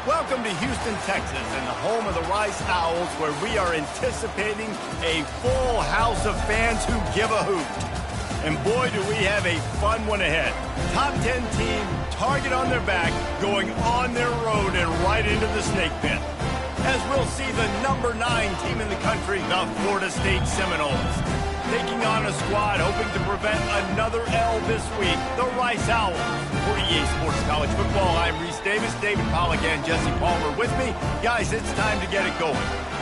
Welcome to Houston, Texas, and the home of the Rice Owls, where we are anticipating a full house of fans who give a hoot. And boy, do we have a fun one ahead. Top 10 team, target on their back, going on their road and right into the snake pit. As we'll see the number 9 team in the country, the Florida State Seminoles, taking on a squad hoping to prevent another L this week, the Rice Owls. For EA Sports College Football, I'm Reese Davis, David Pollack, and Jesse Palmer with me. Guys, it's time to get it going.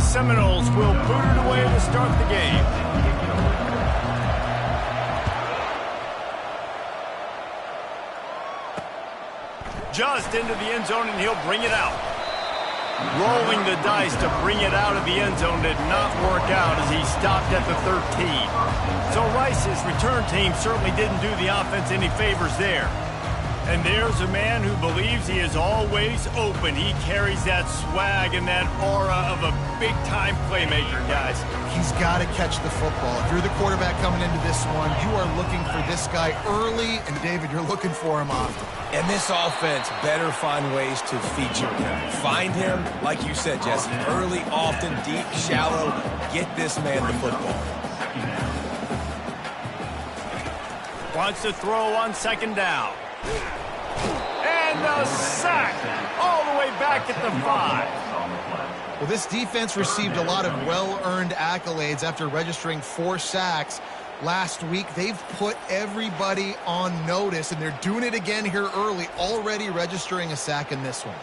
Seminoles will boot it away to start the game. Just into the end zone, and he'll bring it out. Rolling the dice to bring it out of the end zone did not work out as he stopped at the 13. So Rice's return team certainly didn't do the offense any favors there. And there's a man who believes he is always open. He carries that swag and that aura of a big-time playmaker, guys. He's got to catch the football. If you're the quarterback coming into this one, you are looking for this guy early, and David, you're looking for him often. And this offense better find ways to feature him. Find him, like you said, Jesse, early, often, deep, shallow. Get this man the football. Wants to throw on second down. And a sack all the way back at the 5. Well, this defense received a lot of well-earned accolades after registering 4 sacks last week. They've put everybody on notice, and they're doing it again here early, already registering a sack in this one.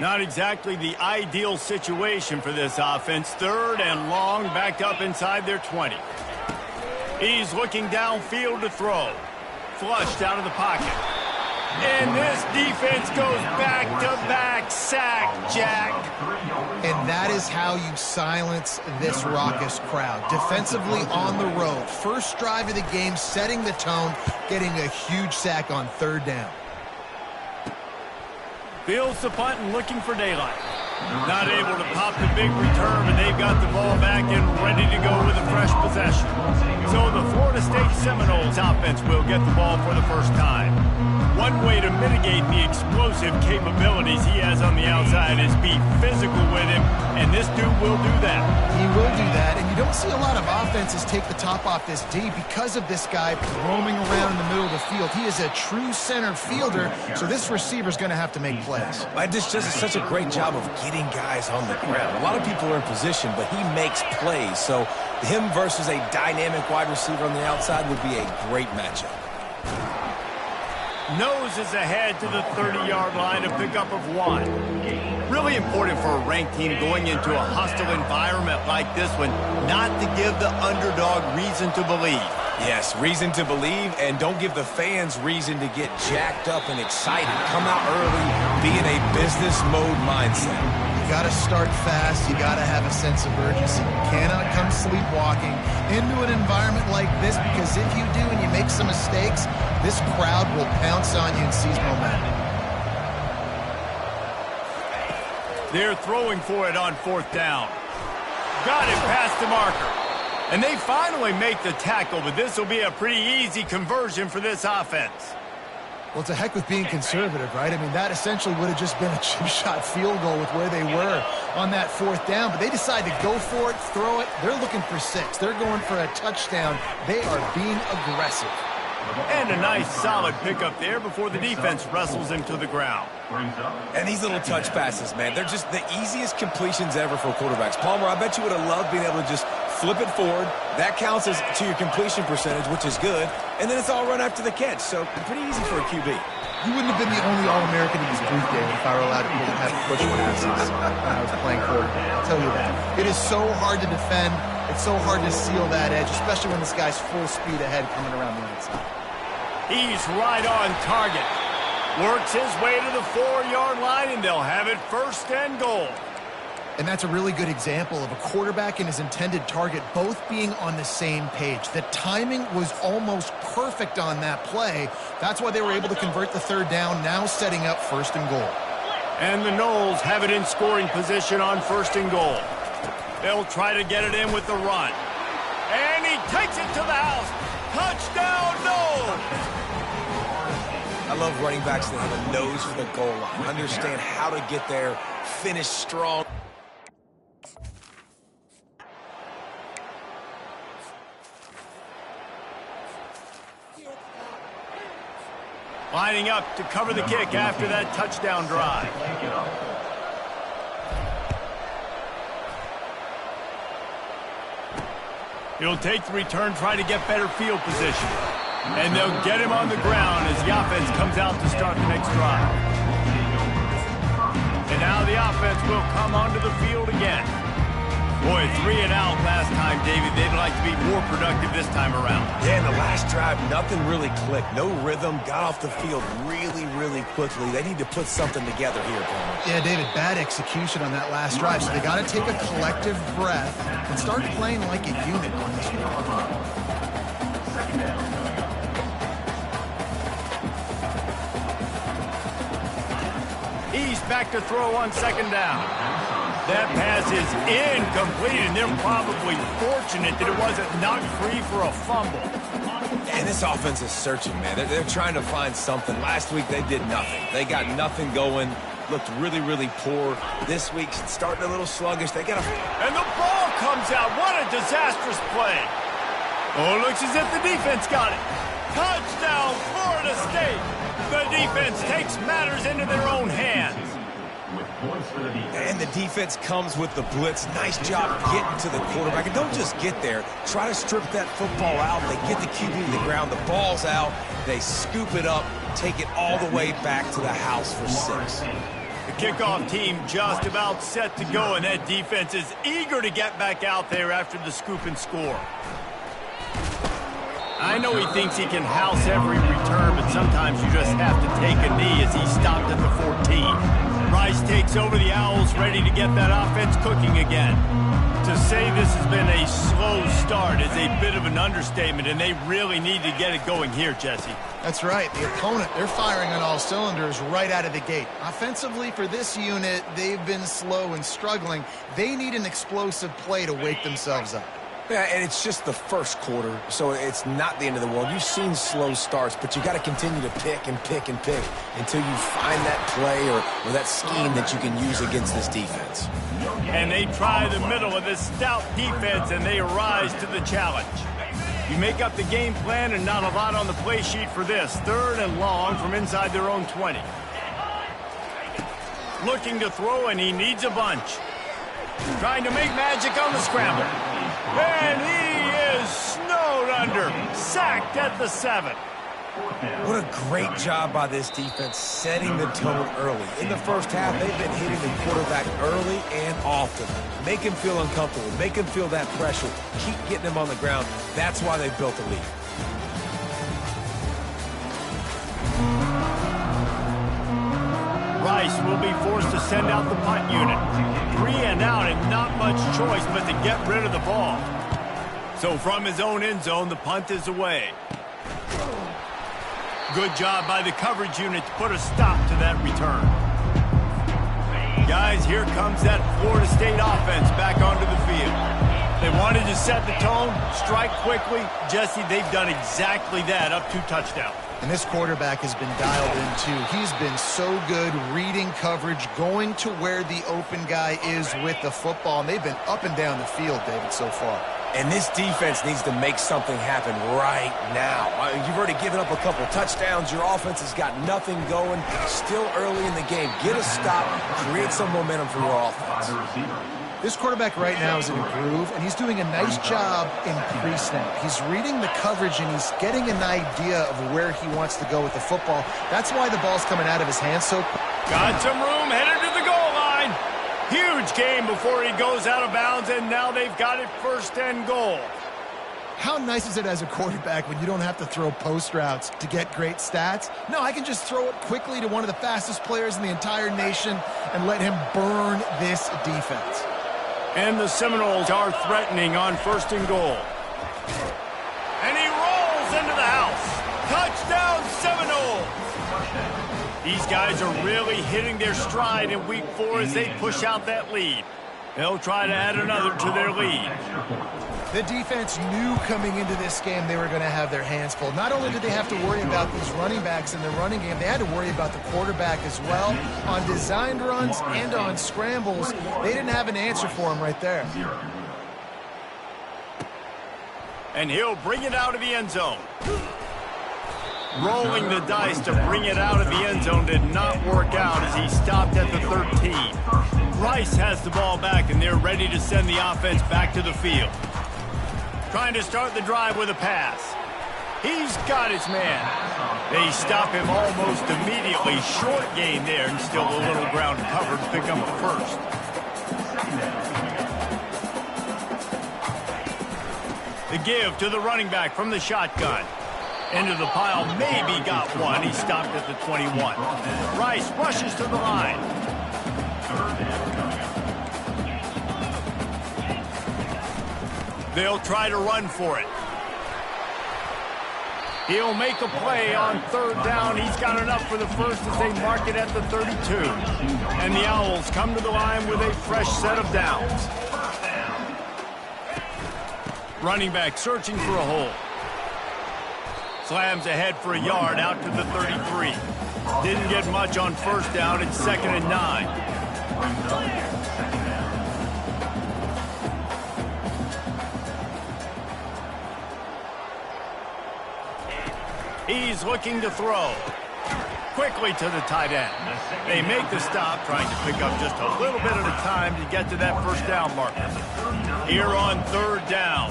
Not exactly the ideal situation for this offense. Third and long, backed up inside their 20. He's looking downfield to throw. Flushed out of the pocket. And this defense goes back-to-back sack, Jack. And that is how you silence this raucous crowd. Defensively on the road. First drive of the game, setting the tone, getting a huge sack on third down. Fields the punt and looking for daylight. Not able to pop the big return, but they've got the ball back and ready to go with a fresh possession. So the Florida State Seminoles offense will get the ball for the first time. One way to mitigate the explosive capabilities he has on the outside is be physical with him, and this dude will do that. He will do that, and you don't see a lot of offenses take the top off this D because of this guy roaming around in the middle of the field. He is a true center fielder, so this receiver's going to have to make plays. This does such a great job of getting guys on the ground. A lot of people are in position, but he makes plays, so him versus a dynamic wide receiver on the outside would be a great matchup. Noses ahead to the 30-yard line, a pickup of 1. Really important for a ranked team going into a hostile environment like this one, not to give the underdog reason to believe. Yes, reason to believe, and don't give the fans reason to get jacked up and excited. Come out early, be in a business mode mindset. You got to start fast. You got to have a sense of urgency. You cannot come sleepwalking into an environment like this, because if you do and you make some mistakes, this crowd will pounce on you and seize momentum. They're throwing for it on fourth down. Got it past the marker. And they finally make the tackle, but this will be a pretty easy conversion for this offense. Well, it's a heck with being conservative, right? I mean, that essentially would have just been a chip shot field goal with where they were on that fourth down. But they decide to go for it, throw it. They're looking for 6. They're going for a touchdown. They are being aggressive. And a nice solid pickup there before the defense wrestles him to the ground. And these little touch passes, man, they're just the easiest completions ever for quarterbacks. Palmer, I bet you would have loved being able to just flip it forward. That counts as to your completion percentage, which is good. And then it's all run after the catch, so pretty easy for a QB. You wouldn't have been the only All-American in this group, David, if I were allowed to have push passes when I was playing quarterback. I'll tell you that. It is so hard to defend. It's so hard to seal that edge, especially when this guy's full speed ahead coming around the outside. He's right on target. Works his way to the 4-yard line, and they'll have it first and goal. And that's a really good example of a quarterback and his intended target both being on the same page. The timing was almost perfect on that play. That's why they were able to convert the third down, now setting up first and goal. And the Noles have it in scoring position on first and goal. They'll try to get it in with the run. And he takes it to the house. Touchdown, Noles! I love running backs that have a nose for the goal line. Understand how to get there, finish strong. Lining up to cover the kick after that touchdown drive. He'll take the return, try to get better field position. And they'll get him on the ground as the offense comes out to start the next drive. And now the offense will come onto the field again. Boy, 3 and out last time, David. They'd like to be more productive this time around. Yeah, in the last drive, nothing really clicked. No rhythm, got off the field really, really quickly. They need to put something together here, Palmer. Yeah, David, bad execution on that last drive. So they got to take a collective breath and start playing like a unit on this one. He's back to throw on second down. That pass is incomplete, and they're probably fortunate that it wasn't knocked free for a fumble. And this offense is searching, man. They're trying to find something. Last week, they did nothing. They got nothing going. Looked really, really poor. This week, starting a little sluggish. They got a... And the ball comes out. What a disastrous play. Oh, it looks as if the defense got it. Touchdown, Florida State. The defense takes matters into their own hands. And the defense comes with the blitz. Nice job getting to the quarterback. And don't just get there. Try to strip that football out. They get the QB to the ground. The ball's out. They scoop it up, take it all the way back to the house for 6. The kickoff team just about set to go, and that defense is eager to get back out there after the scoop and score. I know he thinks he can house every return, but sometimes you just have to take a knee as he stopped at the 14. Rice takes over the Owls, ready to get that offense cooking again. To say this has been a slow start is a bit of an understatement, and they really need to get it going here, Jesse. That's right. The opponent, they're firing on all cylinders right out of the gate. Offensively, for this unit, they've been slow and struggling. They need an explosive play to wake themselves up. Yeah, and it's just the first quarter, so it's not the end of the world. You've seen slow starts, but you got to continue to pick and pick and pick until you find that play or that scheme that you can use against this defense. And they try the middle of this stout defense, and they rise to the challenge. You make up the game plan, and not a lot on the play sheet for this. 3rd and long from inside their own 20. Looking to throw, and he needs a bunch. Trying to make magic on the scramble. And he is snowed under. Sacked at the 7. What a great job by this defense setting the tone early. In the first half, they've been hitting the quarterback early and often. Make him feel uncomfortable. Make him feel that pressure. Keep getting him on the ground. That's why they built the lead. Rice will be forced to send out the punt unit. 3 and out and not much choice but to get rid of the ball. So from his own end zone, the punt is away. Good job by the coverage unit to put a stop to that return. Guys, here comes that Florida State offense back onto the field. They wanted to set the tone, strike quickly. Jesse, they've done exactly that, up 2 touchdowns. And this quarterback has been dialed in, too. He's been so good reading coverage, going to where the open guy is with the football. And they've been up and down the field, David, so far. And this defense needs to make something happen right now. You've already given up a couple touchdowns. Your offense has got nothing going. Still early in the game. Get a stop. Create some momentum for your offense. This quarterback right now is in a groove, and he's doing a nice job in pre-snap. He's reading the coverage, and he's getting an idea of where he wants to go with the football. That's why the ball's coming out of his hands so quick. Got some room, headed to the goal line. Huge game before he goes out of bounds, and now they've got it 1st and goal. How nice is it as a quarterback when you don't have to throw post routes to get great stats? No, I can just throw it quickly to one of the fastest players in the entire nation and let him burn this defense. And the Seminoles are threatening on 1st and goal. And he rolls into the house. Touchdown, Seminoles! These guys are really hitting their stride in week 4 as they push out that lead. They'll try to add another to their lead. The defense knew coming into this game they were going to have their hands full. Not only did they have to worry about these running backs in the running game, they had to worry about the quarterback as well. On designed runs and on scrambles, they didn't have an answer for him right there. And he'll bring it out of the end zone. Rolling the dice to bring it out of the end zone did not work out as he stopped at the 13. Rice has the ball back, and they're ready to send the offense back to the field. Trying to start the drive with a pass. He's got his man. They stop him almost immediately. Short gain there, and still a little ground covered to pick up the first. The give to the running back from the shotgun. Into the pile, maybe got one. He stopped at the 21. Rice rushes to the line. They'll try to run for it. He'll make a play on third down. He's got enough for the first as they mark it at the 32. And the Owls come to the line with a fresh set of downs. Running back searching for a hole. Slams ahead for a yard out to the 33. Didn't get much on first down. It's 2nd and 9. He's looking to throw. Quickly to the tight end. They make the stop, trying to pick up just a little bit at a time to get to that first down marker. Here on third down.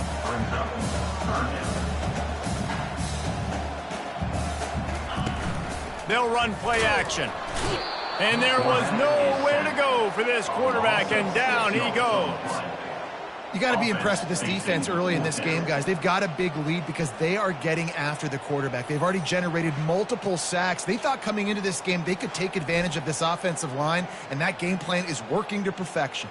They'll run play action. And there was nowhere to go for this quarterback, and down he goes. You got to be impressed with this defense early in this game, guys. They've got a big lead because they are getting after the quarterback. They've already generated multiple sacks. They thought coming into this game they could take advantage of this offensive line, and that game plan is working to perfection.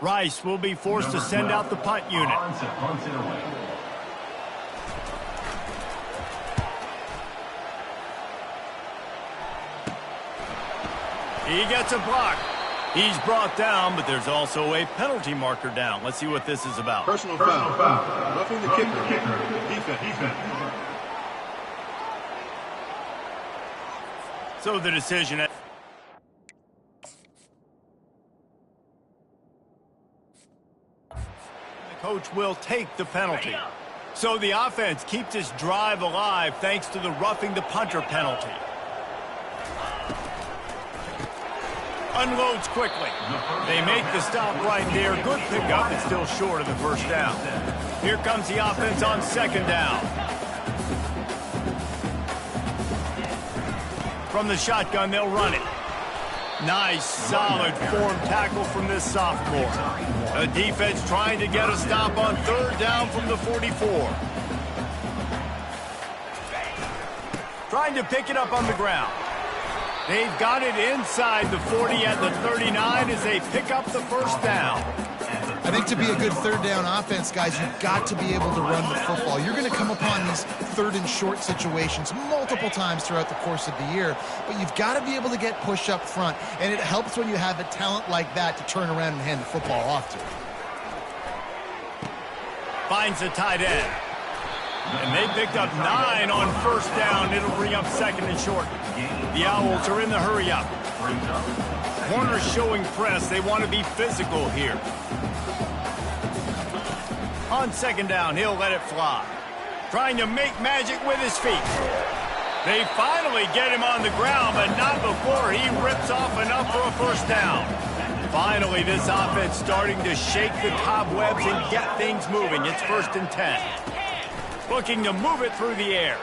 Rice will be forced to send out the punt unit. He gets a block. He's brought down, but there's also a penalty marker down. Let's see what this is about. Personal foul. Roughing the kicker. Defense. So the decision. The coach will take the penalty. So the offense keeps this drive alive thanks to the roughing the punter penalty. Unloads quickly. They make the stop right there. Good pickup. It's still short of the first down. Here comes the offense on second down. From the shotgun, they'll run it. Nice, solid form tackle from this sophomore. A defense trying to get a stop on third down from the 44. Trying to pick it up on the ground. They've got it inside the 40 at the 39 as they pick up the first down. I think to be a good third down offense, guys, you've got to be able to run the football. You're going to come upon these third and short situations multiple times throughout the course of the year, but you've got to be able to get push up front, and it helps when you have a talent like that to turn around and hand the football off to. Finds the tight end. And they picked up 9 on first down. It'll bring up second and short. The Owls are in the hurry-up. Corners showing press. They want to be physical here. On second down, he'll let it fly. Trying to make magic with his feet. They finally get him on the ground, but not before he rips off enough for a first down. Finally, this offense starting to shake the cobwebs and get things moving. It's 1st and 10. Looking to move it through the air.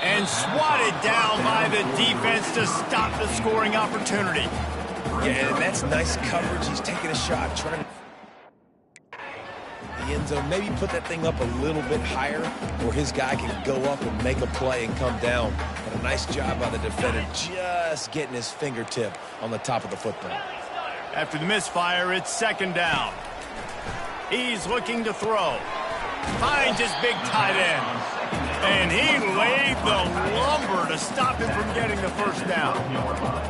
And swatted down by the defense to stop the scoring opportunity. Yeah, and that's nice coverage. He's taking a shot, trying to the end zone. Maybe put that thing up a little bit higher where his guy can go up and make a play and come down. But a nice job by the defender just getting his fingertip on the top of the football. After the misfire, it's second down. He's looking to throw. Finds his big tight end. And he laid the lumber to stop him from getting the first down.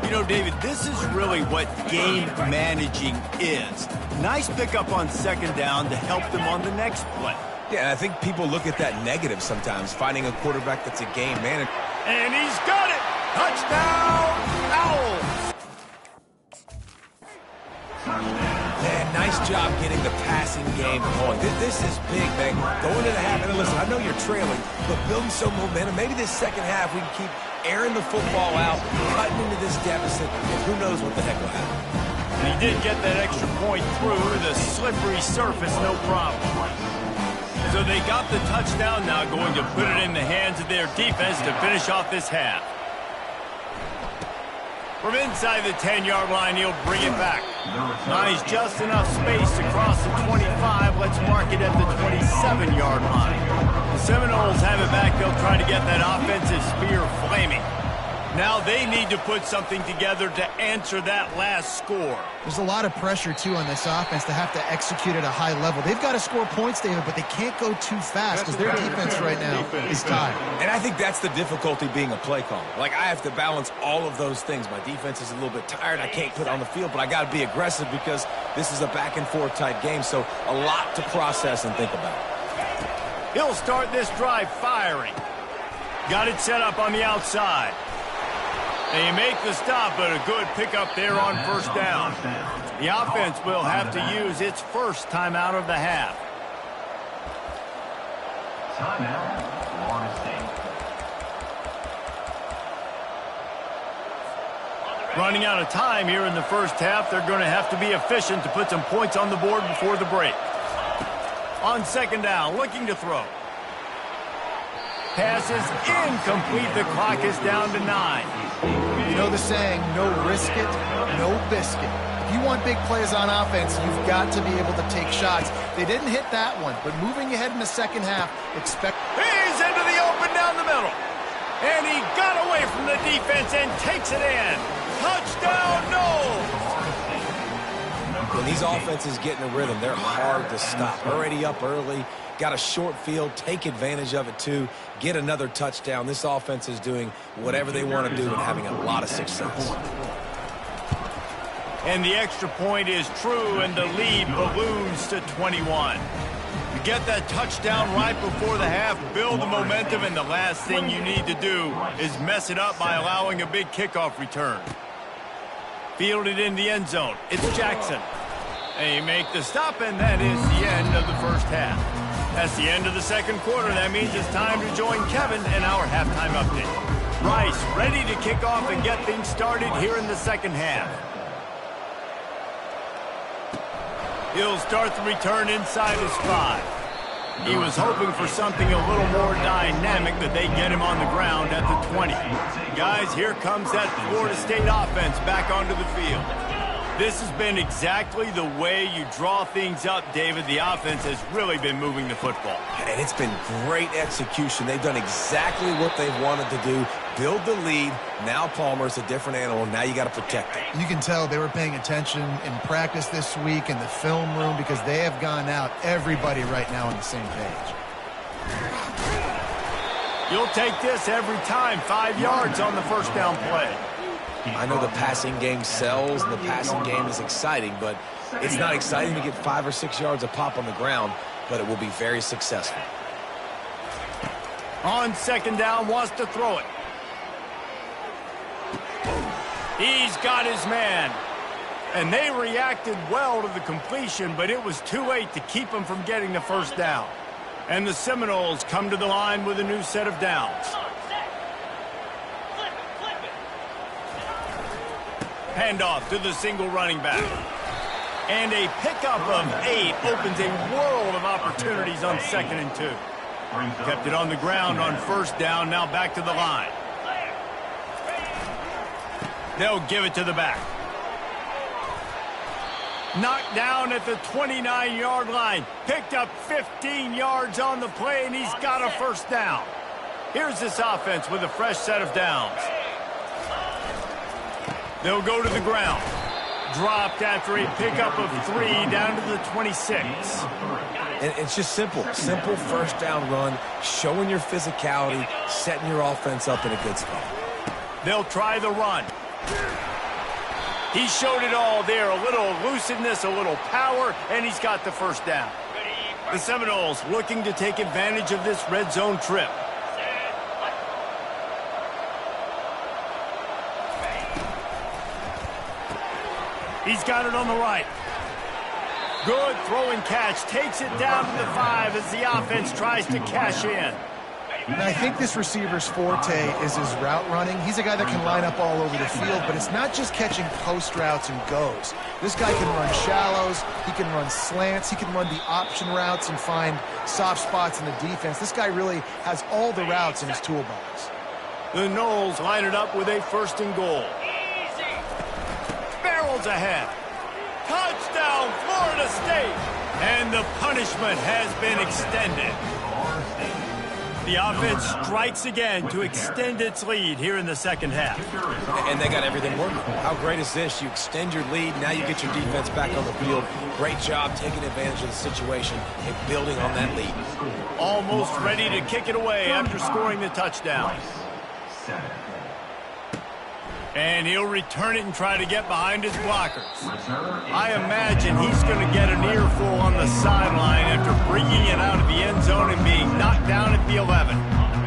You know, David, this is really what game managing is. Nice pickup on second down to help them on the next play. Yeah, I think people look at that negative sometimes, finding a quarterback that's a game manager. And he's got it! Touchdown, Owls! Man, Nice job getting the passing game going. This is big, man. Going into the half, and listen, I know you're trailing, but building some momentum. Maybe this second half we can keep airing the football out, cutting into this deficit, and who knows what the heck will happen. And he did get that extra point through the slippery surface, no problem. So they got the touchdown, now going to put it in the hands of their defense to finish off this half. From inside the 10-yard line, he'll bring it back. Nice, just enough space to cross the 25. Let's mark it at the 27-yard line. The Seminoles have it back. They'll try to get that offensive spear flaming. Now they need to put something together to answer that last score. There's a lot of pressure, too, on this offense to have to execute at a high level. They've got to score points, David, but they can't go too fast because their defense right now is tired. And I think that's the difficulty being a play caller. Like, I have to balance all of those things. My defense is a little bit tired. I can't put it on the field, but I got to be aggressive because this is a back-and-forth type game, so a lot to process and think about. He'll start this drive firing. Got it set up on the outside. They make the stop, but a good pickup there on first down. The offense will have to use its first timeout of the half. Timeout, Florida State. Running out of time here in the first half, they're going to have to be efficient to put some points on the board before the break. On second down, looking to throw. Pass is incomplete. The clock is down to 9. You know the saying, no risk it, no biscuit. If you want big plays on offense, you've got to be able to take shots. They didn't hit that one, but moving ahead in the second half, expect... He's into the open down the middle. And he got away from the defense and takes it in. Touchdown, Noles! When these offenses get in a rhythm, they're hard to stop. Already up early, got a short field, take advantage of it too, get another touchdown. This offense is doing whatever they want to do and having a lot of success. And the extra point is true, and the lead balloons to 21. You get that touchdown right before the half, build the momentum, and the last thing you need to do is mess it up by allowing a big kickoff return. Fielded in the end zone. It's Jackson. They make the stop, and that is the end of the first half. That's the end of the second quarter. That means it's time to join Kevin in our halftime update. Rice ready to kick off and get things started here in the second half. He'll start the return inside his 5. He was hoping for something a little more dynamic, but they get him on the ground at the 20. Guys, here comes that Florida State offense back onto the field. This has been exactly the way you draw things up, David. The offense has really been moving the football. And it's been great execution. They've done exactly what they've wanted to do. Build the lead. Now Palmer's a different animal. Now you got to protect it. You can tell they were paying attention in practice this week in the film room because they have gone out, everybody right now on the same page. You'll take this every time. 5 yards on the first down play. I know the passing game sells and the passing game is exciting, but it's not exciting to get 5 or 6 yards a pop on the ground, but it will be very successful. On second down, wants to throw it. He's got his man. And they reacted well to the completion, but it was too late to keep him from getting the first down. And the Seminoles come to the line with a new set of downs. Handoff to the single running back. And a pickup of 8 opens a world of opportunities on 2nd and 2. Kept it on the ground on first down, now back to the line. They'll give it to the back. Knocked down at the 29-yard line. Picked up 15 yards on the play, and he's got a first down. Here's this offense with a fresh set of downs. They'll go to the ground. Dropped after a pickup of 3 down to the 26. And it's just simple. Simple first down run, showing your physicality, setting your offense up in a good spot. They'll try the run. He showed it all there. A little elusiveness, a little power, and he's got the first down. The Seminoles looking to take advantage of this red zone trip. He's got it on the right. Good throwing catch. Takes it down to the 5 as the offense tries to cash in. And I think this receiver's forte is his route running. He's a guy that can line up all over the field, but it's not just catching post routes and goes. This guy can run shallows, he can run slants, he can run the option routes and find soft spots in the defense. This guy really has all the routes in his toolbox. The Noles line it up with a 1st and goal. Barrels ahead. Touchdown, Florida State! And the punishment has been extended. The offense strikes again to extend its lead here in the 2nd half. And they got everything working. How great is this? You extend your lead, now you get your defense back on the field. Great job taking advantage of the situation and building on that lead. Almost ready to kick it away after scoring the touchdown. And he'll return it and try to get behind his blockers. I imagine he's going to get an earful on the sideline after bringing it out of the end zone and being knocked down at the 11.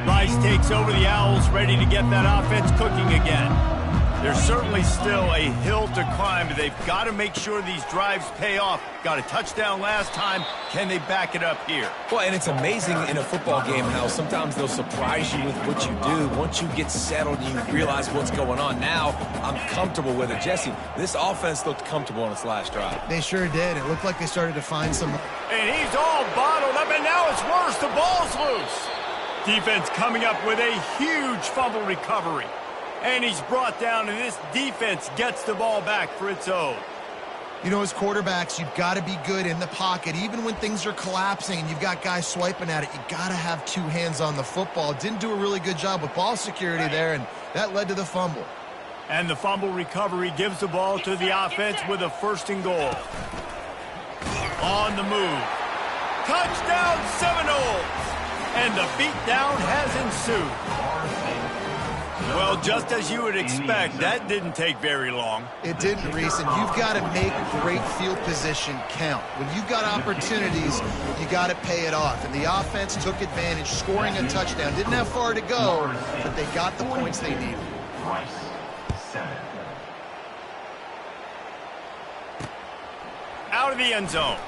Rice takes over the Owls, ready to get that offense cooking again. There's certainly still a hill to climb, but they've got to make sure these drives pay off. Got a touchdown last time. Can they back it up here? Well, and it's amazing in a football game how sometimes they'll surprise you with what you do. Once you get settled, you realize what's going on. Now, I'm comfortable with it. Jesse, this offense looked comfortable on its last drive. They sure did. It looked like they started to find some... And he's all bottled up, and now it's worse. The ball's loose. Defense coming up with a huge fumble recovery. And he's brought down, and this defense gets the ball back for its own. You know, as quarterbacks, you've got to be good in the pocket. Even when things are collapsing and you've got guys swiping at it, you got to have 2 hands on the football. Didn't do a really good job with ball security there, and that led to the fumble. And the fumble recovery gives the ball to the offense with a 1st and goal. On the move. Touchdown, Seminoles! And the beatdown has ensued. Well, just as you would expect, that didn't take very long. It didn't, Reese, and you've got to make great field position count. When you've got opportunities, you got to pay it off. And the offense took advantage, scoring a touchdown. Didn't have far to go, but they got the points they needed. Out of the end zone.